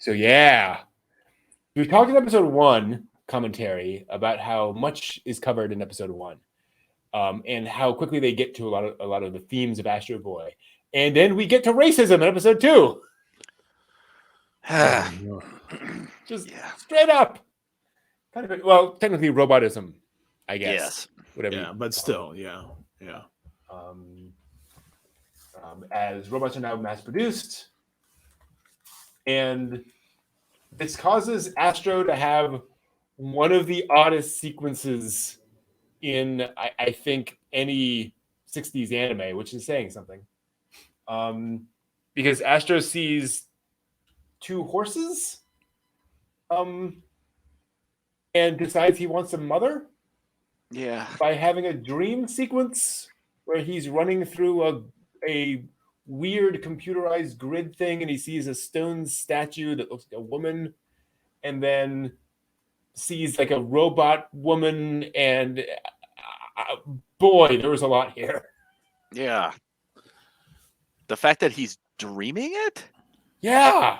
So yeah, we talked in episode 1 commentary about how much is covered in episode 1, and how quickly they get to a lot of the themes of Astro Boy, and then we get to racism in episode 2. Just straight up, kind of well, technically robotism, I guess. Yes. Whatever. Yeah, but still, yeah. As robots are now mass produced, and this causes Astro to have one of the oddest sequences in, I think, any 60s anime, which is saying something. Because Astro sees 2 horses, and decides he wants a mother. Yeah. By having a dream sequence where he's running through a weird computerized grid thing, and he sees a stone statue that looks like a woman, and then sees like a robot woman, and boy, there was a lot here. Yeah. The fact that he's dreaming it? Yeah.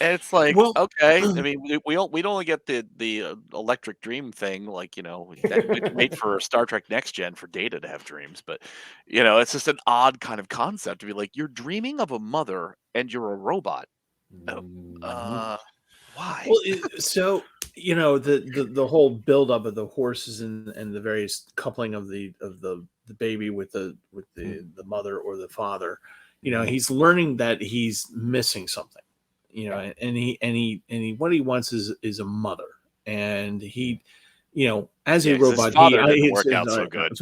And it's like, okay. I mean, we only get the electric dream thing, like, that made for Star Trek Next Gen for Data to have dreams, but it's just an odd kind of concept to be like, you're dreaming of a mother and you're a robot. Why? Well, so the whole buildup of the horses and the various coupling of the baby with the mother or the father, he's learning that he's missing something. And he what he wants is a mother, and he, as a robot, his father didn't work out so good.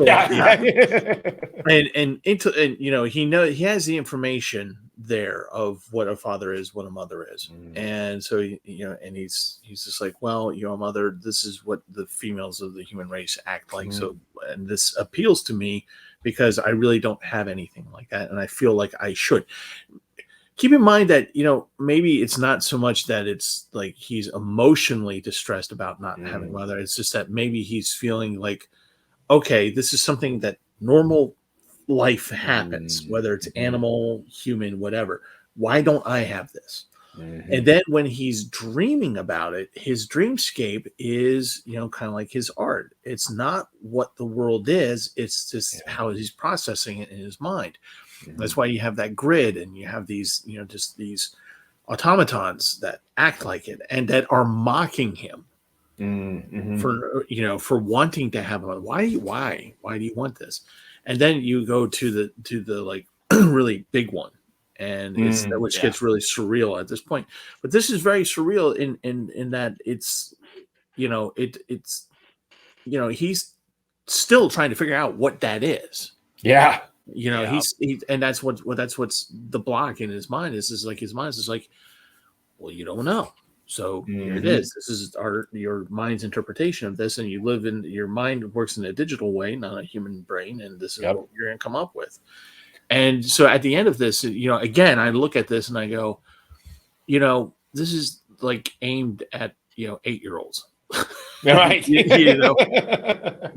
And he has the information there of what a father is, what a mother is, and so and he's just like, well, a mother. This is what the females of the human race act like. So, and this appeals to me because I really don't have anything like that, and I feel like I should. Keep in mind that, maybe it's not so much that it's like he's emotionally distressed about not having a mother. It's just that maybe he's feeling like, okay, this is something that normal life happens, whether it's animal, human, whatever. Why don't I have this? And then when he's dreaming about it, his dreamscape is, kind of like his art. It's not what the world is. It's just how he's processing it in his mind. That's why you have that grid, and you have these, just these automatons that act like it and that are mocking him for wanting to have a why do you want this? And then you go to the like really big one, and which gets really surreal at this point. But this is very surreal in that it's it's he's still trying to figure out what that is. Yeah. He's and that's what's the block in his mind is like his mind is like, well, you don't know. So here it is. This is your mind's interpretation of this, and you live in your mind works in a digital way, not a human brain, and this is what you're going to come up with. And so at the end of this, again, I look at this and I go, this is like aimed at 8-year-olds. Right.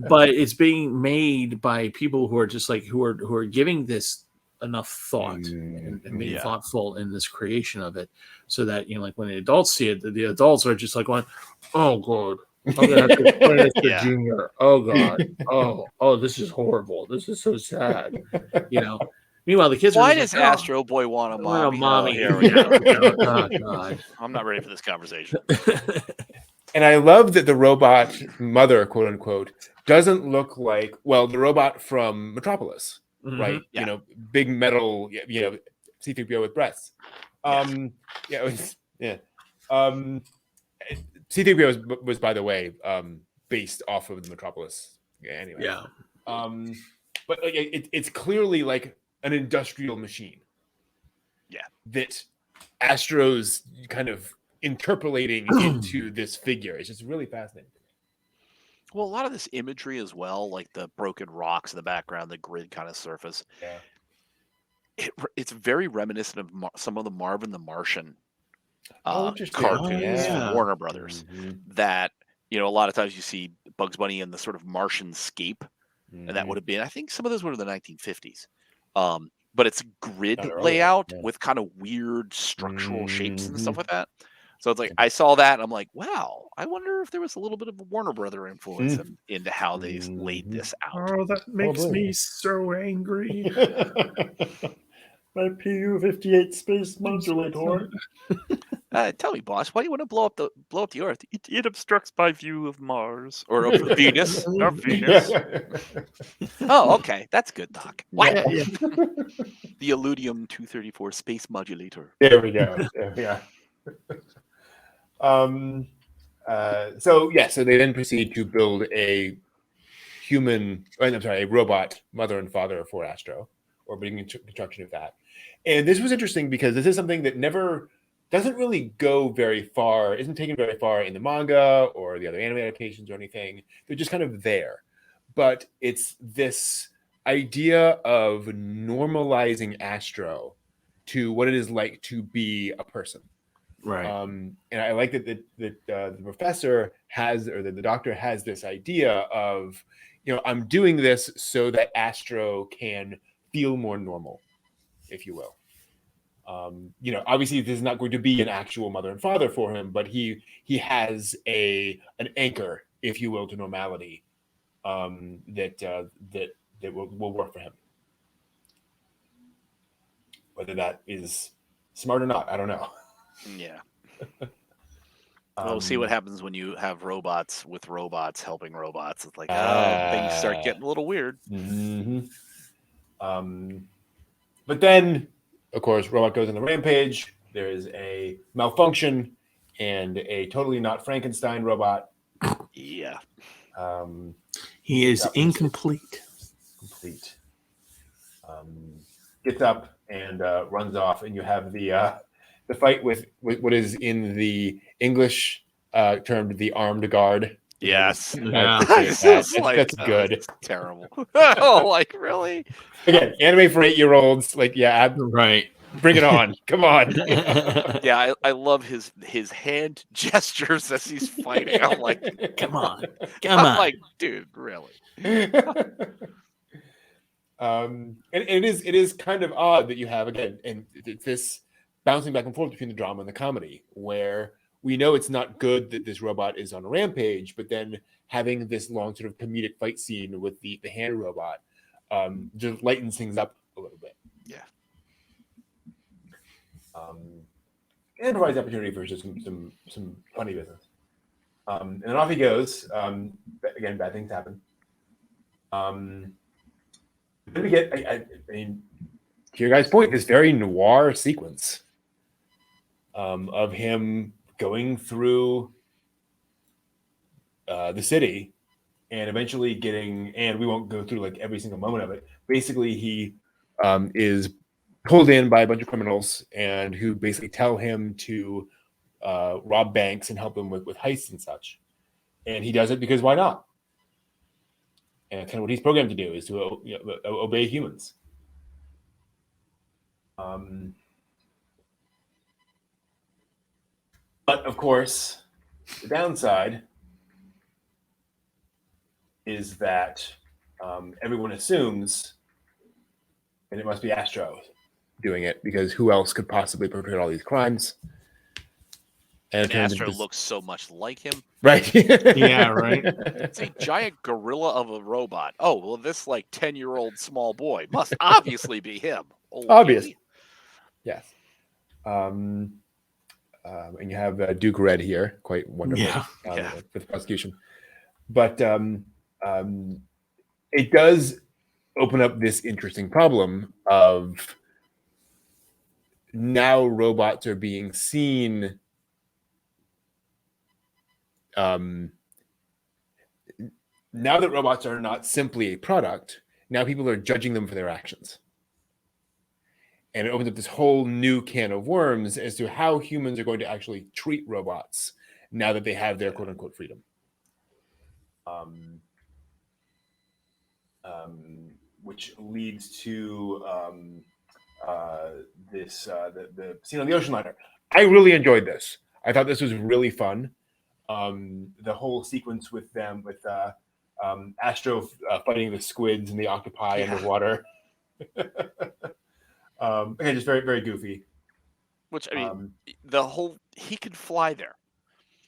But it's being made by people who are just like who are giving this enough thought and being thoughtful in this creation of it, so that like when the adults see it, the adults are just like going, oh god, I'm gonna have to explain this to Junior. Oh god, oh this is horrible, this is so sad. Meanwhile, the kids. Why does Astro Boy want a mommy? Mommy. Here we go. Oh god, I'm not ready for this conversation. And I love that the robot mother, quote unquote, doesn't look like, well, the robot from Metropolis, right? Yeah. Big metal, C-3PO with breasts. C-3PO was, by the way, based off of the Metropolis. Anyway. Yeah. But it's clearly like an industrial machine. Yeah. That Astro's kind of interpolating into this figure. It's just really fascinating. Well, a lot of this imagery as well, like the broken rocks in the background, the grid kind of surface. Yeah. It's very reminiscent of some of the Marvin the Martian interesting. cartoons from Warner Brothers. That a lot of times you see Bugs Bunny in the sort of Martian scape, and that would have been, I think, some of those were in the 1950s. But it's grid layout with kind of weird structural shapes and stuff like that. So it's like I saw that, and I'm like, wow, I wonder if there was a little bit of a Warner Brother influence into how they laid this out. Oh, that makes me so angry. My PU-58 space modulator. Tell me, boss, why do you want to blow up the Earth? It obstructs my view of Mars or of Venus. Or Venus. Oh, okay, that's good, Doc. Wow. Yeah. The Illudium 234 space modulator. There we go. So they then proceed to build a robot mother and father for Astro, or beginning construction of that. And this was interesting because this is something that doesn't really go very far, isn't taken very far in the manga or the other anime adaptations or anything. They're just kind of there. But it's this idea of normalizing Astro to what it is like to be a person. Right. And I like that the professor has, or the doctor has, this idea of, I'm doing this so that Astro can feel more normal, if you will. Obviously this is not going to be an actual mother and father for him, but he has an anchor, if you will, to normality that will work for him. Whether that is smart or not, I don't know. Yeah. We'll see what happens when you have robots with robots helping robots. It's like, things start getting a little weird. Mm-hmm. But then, of course, robot goes on the rampage. There is a malfunction and a totally not Frankenstein robot. Yeah. He is incomplete. Complete. Gets up and runs off, and you have the fight with what is in the English termed the armed guard. Yes. That's good. It's terrible. Oh, like really? Again, anime for 8-year-olds. Like, right. Bring it on. Come on. Yeah, I love his hand gestures as he's fighting. I'm like, come on. I'm like, dude, really? And it is kind of odd that you have, again, and this bouncing back and forth between the drama and the comedy, where we know it's not good that this robot is on a rampage, but then having this long sort of comedic fight scene with the hand robot just lightens things up a little bit. Yeah. And provides opportunity for just some funny business. And then off he goes. Again, bad things happen. Then we get, I mean, to your guys' point, this very noir sequence of him going through the city and eventually getting, and we won't go through like every single moment of it. Basically, he is pulled in by a bunch of criminals and who basically tell him to rob banks and help him with heists and such. And he does it because why not? And that's kind of what he's programmed to do, is to obey humans. But of course, the downside is that everyone assumes, and it must be Astro doing it, because who else could possibly perpetrate all these crimes? And Astro looks so much like him. Right. Yeah, right. It's a giant gorilla of a robot. Oh, well, this like 10-year-old small boy must obviously be him. Okay. Obvious. Yes. And you have Duke Red here, quite wonderful for the prosecution. But it does open up this interesting problem of now robots are being seen now that robots are not simply a product, now people are judging them for their actions. And it opens up this whole new can of worms as to how humans are going to actually treat robots now that they have their quote unquote freedom. Which leads to this the scene on the ocean liner. I really enjoyed this. I thought this was really fun. The whole sequence with them, with Astro fighting the squids and the octopi underwater. Again, just very, very goofy. Which, I mean, the whole he could fly there.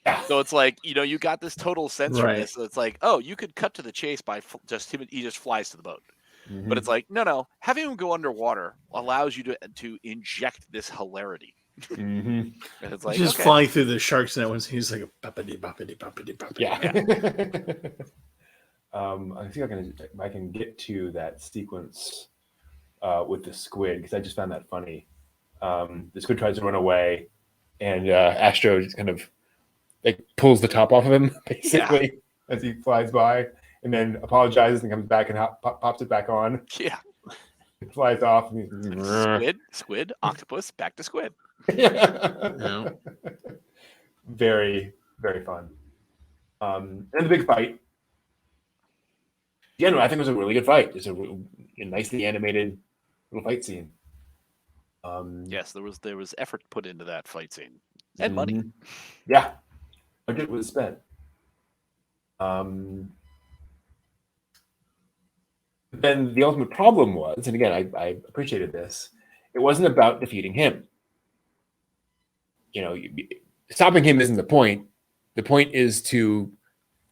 Yeah. So it's like, you got this total sense from this. So it's like, oh, you could cut to the chase by just him. He just flies to the boat. Mm-hmm. But it's like, no, having him go underwater allows you to inject this hilarity. Mm-hmm. And it's like, just flying through the sharks net once he's like a boppity boppity boppity boppity. Yeah. I think I can get to that sequence with the squid, because I just found that funny. The squid tries to run away, and Astro just kind of like pulls the top off of him basically as he flies by, and then apologizes and comes back and pops it back on. Yeah. It flies off. And squid, octopus, back to squid. Yeah. Very, very fun. And the big fight. Yeah, no, I think it was a really good fight. It's a nicely animated little fight scene. Yes, there was effort put into that fight scene and money. Yeah, budget was spent. Then the ultimate problem was, and again, I appreciated this. It wasn't about defeating him. Stopping him isn't the point. The point is to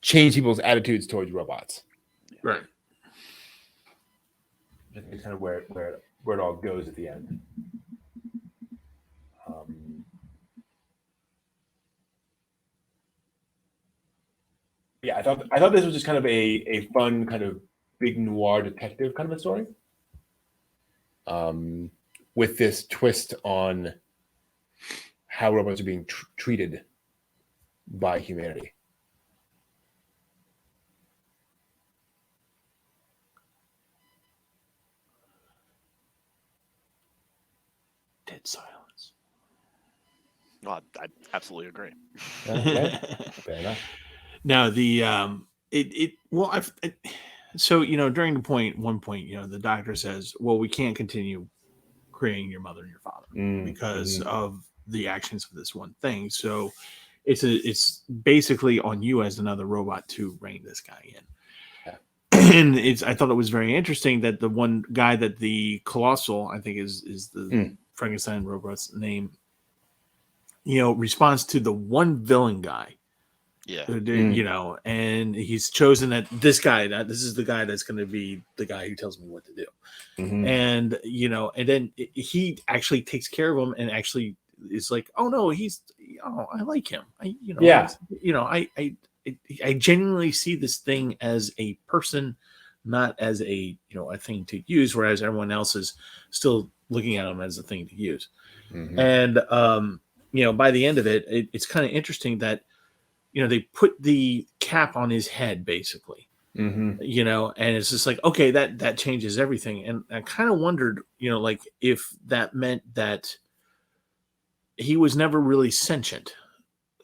change people's attitudes towards robots. Right. I think it's kind of where it all goes at the end. Yeah, I thought this was just kind of a fun kind of big noir detective kind of a story. With this twist on how robots are being treated by humanity. Dead silence. Well, I absolutely agree. Okay. Fair enough. Now so during one point, the doctor says, well, we can't continue creating your mother and your father because of the actions of this one thing. So it's basically on you as another robot to rein this guy in. Yeah. And I thought it was very interesting that the one guy that the Colossal, I think is the Frankenstein robot's name, responds to the one villain guy. Yeah. And he's chosen that this is the guy that's going to be the guy who tells me what to do. Mm-hmm. And, and then he actually takes care of him and actually is like, oh no, I like him. I genuinely see this thing as a person, not as a thing to use, whereas everyone else is still looking at him as a thing to use. Mm-hmm. And, by the end of it, it's kind of interesting that, they put the cap on his head basically, and it's just like, okay, that changes everything. And I kind of wondered, if that meant that he was never really sentient.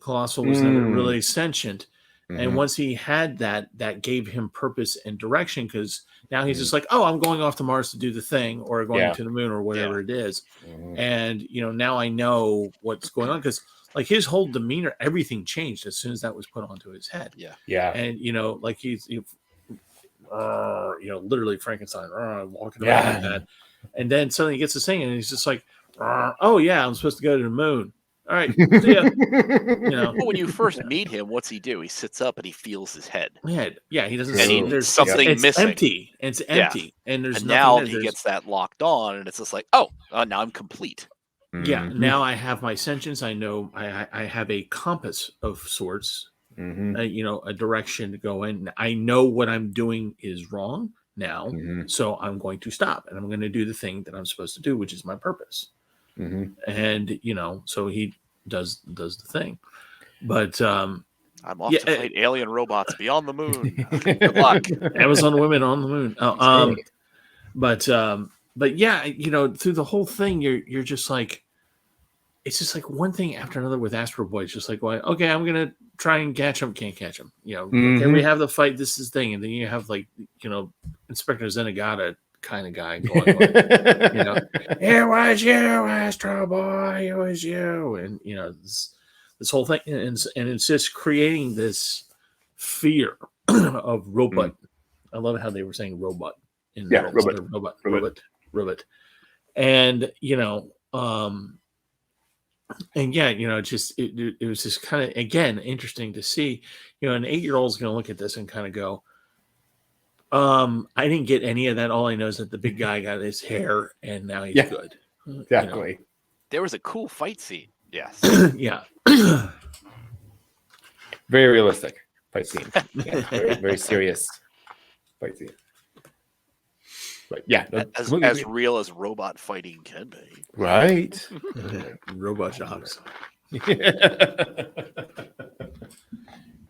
Colossal was never really sentient. Mm-hmm. And once he had that gave him purpose and direction, because now he's just like, oh, I'm going off to Mars to do the thing, or going to the moon, or whatever it is. Mm-hmm. And, now I know what's going on, because like his whole demeanor, everything changed as soon as that was put onto his head. Yeah. Yeah. And, like he's literally Frankenstein walking around like that. And then suddenly he gets to sing and he's just like, oh yeah, I'm supposed to go to the moon. All right. See ya. Well, when you first meet him, what's he do? He sits up and he feels his head. Yeah, he doesn't see there's something it's missing. Empty. It's empty. Yeah. And there's and nothing now there. He gets that locked on and it's just like, now I'm complete. Yeah, now I have my sentience. I know I have a compass of sorts, a direction to go in. I know what I'm doing is wrong now, so I'm going to stop and I'm going to do the thing that I'm supposed to do, which is my purpose. Mm-hmm. And so he does the thing. But I'm off to fight alien robots beyond the moon. Good luck, Amazon women on the moon. But yeah, through the whole thing, you're just like, it's just like one thing after another with Astro Boy. It's just like, well, okay, I'm gonna try and catch him, can't catch him. Okay, we have the fight. This is the thing, and then you have like, Inspector Zenigata kind of guy going, it was you, Astro Boy, it was you, and this whole thing, and it's just creating this fear of robot. I love how they were saying robot. Robot. And And yeah, it was just kind of, again, interesting to see. An 8-year-old is going to look at this and kind of go, I didn't get any of that. All I know is that the big guy got his hair and now he's good. Exactly. There was a cool fight scene. Yes. Yeah. Very realistic fight scene. Yeah, very, very serious fight scene. But yeah, as real as robot fighting can be. Right. Robot Jocks. That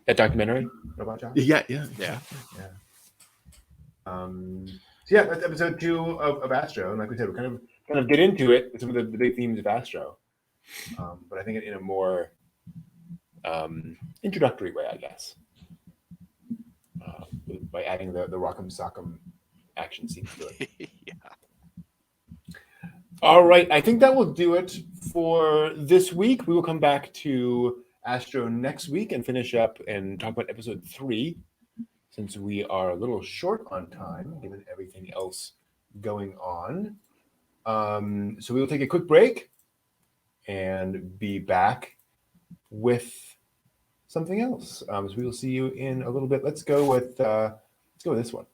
documentary, Robot Jocks? Yeah. So yeah, that's episode 2 of Astro, and like we said, we're kind of get into it with some of the big themes of Astro, but I think in a more introductory way, I guess, by adding the Rock'em Sock'em action scenes to it. Yeah. All right, I think that will do it for this week. We will come back to Astro next week and finish up and talk about episode 3, since we are a little short on time given everything else going on. So we will take a quick break and be back with something else. So we will see you in a little bit. Let's go with this one.